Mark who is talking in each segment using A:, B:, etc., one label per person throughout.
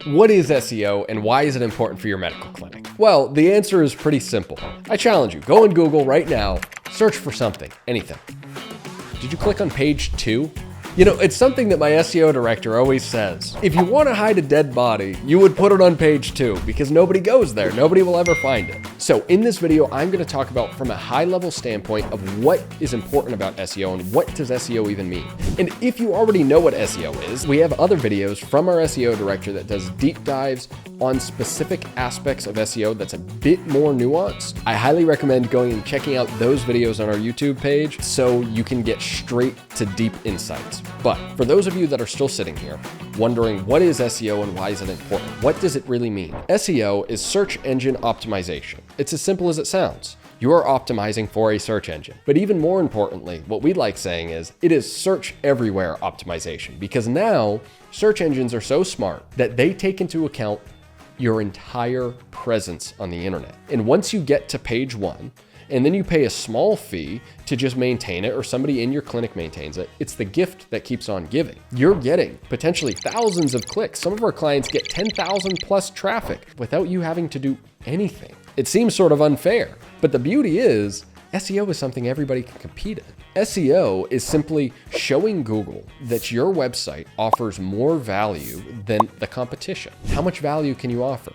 A: What is SEO and why is it important for your medical clinic? Well, the answer is pretty simple. I challenge you, go on Google right now, search for something, anything. Did you click on page 2? You know, it's something that my SEO director always says. If you want to hide a dead body, you would put it on page 2 because nobody goes there. Nobody will ever find it. So in this video, I'm going to talk about from a high level standpoint of what is important about SEO and what does SEO even mean. And if you already know what SEO is, we have other videos from our SEO director that does deep dives on specific aspects of SEO that's a bit more nuanced. I highly recommend going and checking out those videos on our YouTube page so you can get straight to deep insights. But for those of you that are still sitting here wondering what is SEO and why is it important, what does it really mean? SEO is search engine optimization. It's as simple as it sounds. You are optimizing for a search engine. But even more importantly, what we like saying is it is search everywhere optimization, because now search engines are so smart that they take into account your entire presence on the internet. And once you get to page 1, and then you pay a small fee to just maintain it, or somebody in your clinic maintains it, it's the gift that keeps on giving. You're getting potentially thousands of clicks. Some of our clients get 10,000 plus traffic without you having to do anything. It seems sort of unfair, but the beauty is SEO is something everybody can compete in. SEO is simply showing Google that your website offers more value than the competition. How much value can you offer?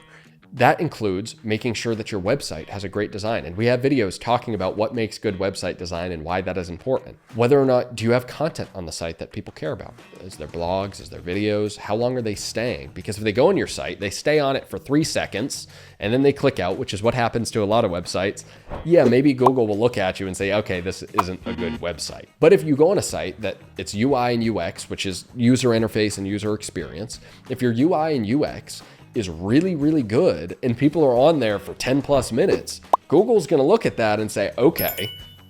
A: That includes making sure that your website has a great design. And we have videos talking about what makes good website design and why that is important. Whether or not do you have content on the site that people care about? Is there blogs? Is there videos? How long are they staying? Because if they go on your site, they stay on it for 3 seconds and then they click out, which is what happens to a lot of websites. Yeah, maybe Google will look at you and say, okay, this isn't a good website. But if you go on a site that it's UI and UX, which is user interface and user experience, if your UI and UX is really, really good and people are on there for 10 plus minutes, Google's gonna look at that and say, okay,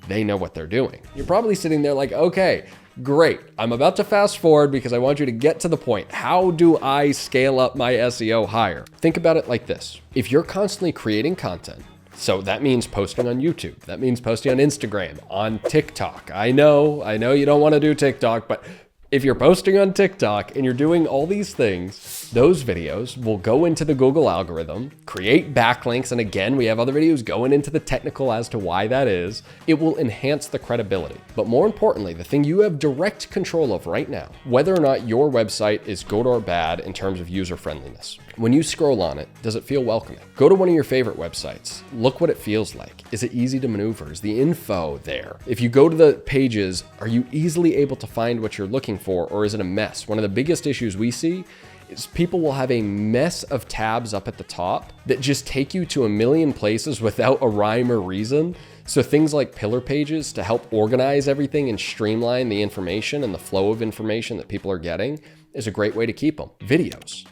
A: they know what they're doing. You're probably sitting there like, okay, great. I'm about to fast forward because I want you to get to the point. How do I scale up my SEO higher? Think about it like this. If you're constantly creating content, so that means posting on YouTube, that means posting on Instagram, on TikTok. I know you don't wanna do TikTok, but if you're posting on TikTok and you're doing all these things, those videos will go into the Google algorithm, create backlinks. And again, we have other videos going into the technical as to why that is. It will enhance the credibility. But more importantly, the thing you have direct control of right now, whether or not your website is good or bad in terms of user friendliness. When you scroll on it, does it feel welcoming? Go to one of your favorite websites. Look what it feels like. Is it easy to maneuver? Is the info there? If you go to the pages, are you easily able to find what you're looking for, or is it a mess? One of the biggest issues we see is people will have a mess of tabs up at the top that just take you to a million places without a rhyme or reason. So things like pillar pages to help organize everything and streamline the information and the flow of information that people are getting is a great way to keep them. Videos.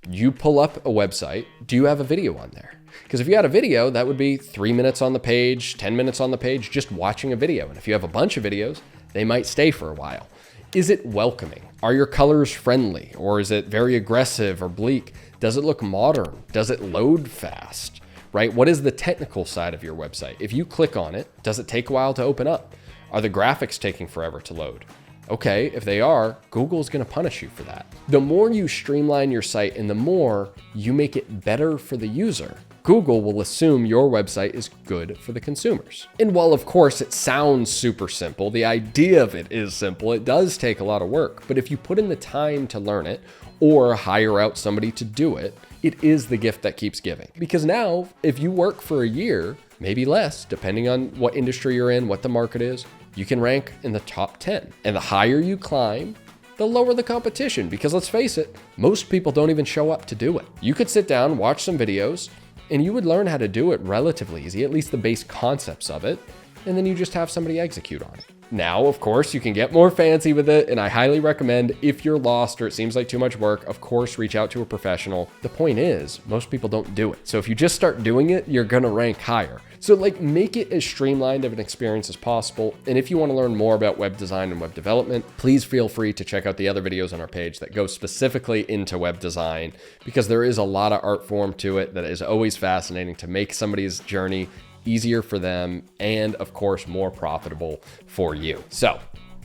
A: You pull up a website, do you have a video on there? Because if you had a video, that would be 3 minutes on the page, 10 minutes on the page, just watching a video. And if you have a bunch of videos, they might stay for a while. Is it welcoming? Are your colors friendly? Or is it very aggressive or bleak? Does it look modern? Does it load fast? Right? What is the technical side of your website? If you click on it, does it take a while to open up? Are the graphics taking forever to load? Okay, if they are, Google's gonna punish you for that. The more you streamline your site and the more you make it better for the user, Google will assume your website is good for the consumers. And while of course it sounds super simple, the idea of it is simple, it does take a lot of work. But if you put in the time to learn it or hire out somebody to do it, it is the gift that keeps giving. Because now, if you work for a year, maybe less, depending on what industry you're in, what the market is, you can rank in the top 10. And the higher you climb, the lower the competition. Because let's face it, most people don't even show up to do it. You could sit down, watch some videos, and you would learn how to do it relatively easy, at least the base concepts of it, and then you just have somebody execute on it. Now, of course, you can get more fancy with it, and I highly recommend if you're lost or it seems like too much work, of course, reach out to a professional. The point is, most people don't do it. So if you just start doing it, you're gonna rank higher. So make it as streamlined of an experience as possible. And if you wanna learn more about web design and web development, please feel free to check out the other videos on our page that go specifically into web design, because there is a lot of art form to it that is always fascinating to make somebody's journey easier for them and of course more profitable for you. So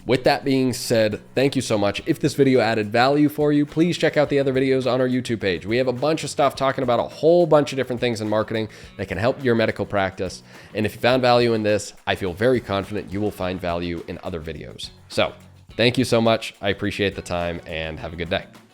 A: With that being said, thank you so much. If this video added value for you, please check out the other videos on our YouTube page. We have a bunch of stuff talking about a whole bunch of different things in marketing that can help your medical practice. And if you found value in this, I feel very confident you will find value in other videos. So thank you so much. I appreciate the time and have a good day.